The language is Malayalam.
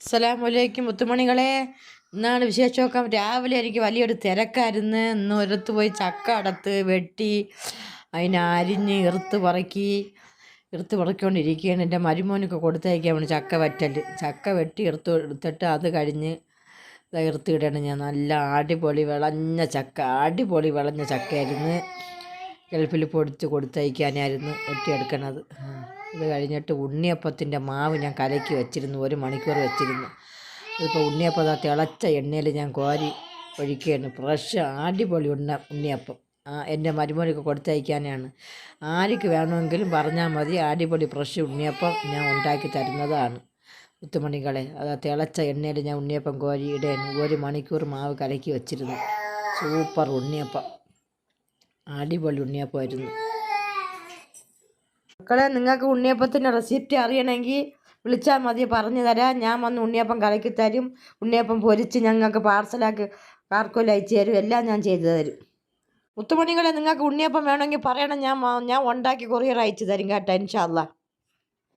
അസ്സലാമലൈക്കും മുത്തുമണികളെ. ഇന്നാണ് വിശേഷമൊക്കെ. രാവിലെ എനിക്ക് വലിയൊരു തിരക്കായിരുന്നു. ഇന്ന് ഒരിടത്ത് പോയി ചക്ക അടത്ത് വെട്ടി അതിനെ അരിഞ്ഞ് ഇറുത്ത് പറക്കിക്കൊണ്ടിരിക്കുകയാണ്. എൻ്റെ മരുമോനൊക്കെ കൊടുത്തയക്കാൻ വേണ്ടി ചക്ക വെട്ടി എടുത്തിട്ട് അത് കഴിഞ്ഞ് ഇറുത്തിയിടാണ് ഞാൻ. നല്ല അടിപൊളി വിളഞ്ഞ ചക്കയായിരുന്നു. ഗൾഫിൽ പൊടിച്ച് കൊടുത്തയക്കാനായിരുന്നു വെട്ടിയെടുക്കണത്. ഇത് കഴിഞ്ഞിട്ട് ഉണ്ണിയപ്പത്തിൻ്റെ മാവ് ഞാൻ കലക്കി വെച്ചിരുന്നു, 1 മണിക്കൂർ വെച്ചിരുന്നു. ഇതിപ്പോൾ ഉണ്ണിയപ്പം തിളച്ച എണ്ണയിൽ ഞാൻ കോരി ഒഴിക്കുകയാണ്. ഫ്രഷ് അടിപൊളി ഉണ്ണിയപ്പം എൻ്റെ മരുമോനൊക്കെ കൊടുത്തയക്കാനാണ്. ആർക്ക് വേണമെങ്കിലും പറഞ്ഞാൽ മതി, അടിപൊളി ഫ്രഷ് ഉണ്ണിയപ്പം ഞാൻ ഉണ്ടാക്കി തരുന്നതാണ് മുത്തുമണികളെ. തിളച്ച എണ്ണയിൽ ഞാൻ ഉണ്ണിയപ്പം കോരി ഇടാൻ 1 മണിക്കൂർ മാവ് കലക്കി വെച്ചിരുന്നു. സൂപ്പർ ഉണ്ണിയപ്പം, അടിപൊളി ഉണ്ണിയപ്പമായിരുന്നു. മക്കളെ, നിങ്ങൾക്ക് ഉണ്ണിയപ്പത്തിൻ്റെ റെസിപ്പി അറിയണമെങ്കിൽ വിളിച്ചാൽ മതി, പറഞ്ഞു തരാം. ഞാൻ വന്ന് ഉണ്ണിയപ്പം കലക്കി തരും. ഉണ്ണിയപ്പം പൊരിച്ച് ഞങ്ങൾക്ക് പാർസലാക്കി കാർക്കോൽ അയച്ചു തരും. എല്ലാം ഞാൻ ചെയ്തു തരും. മുത്തുമണികളെ, നിങ്ങൾക്ക് ഉണ്ണിയപ്പം വേണമെങ്കിൽ പറയണം, ഞാൻ ഉണ്ടാക്കി കൊറിയർ അയച്ചു തരും കേട്ടോ, ഇൻഷാ അല്ലാ.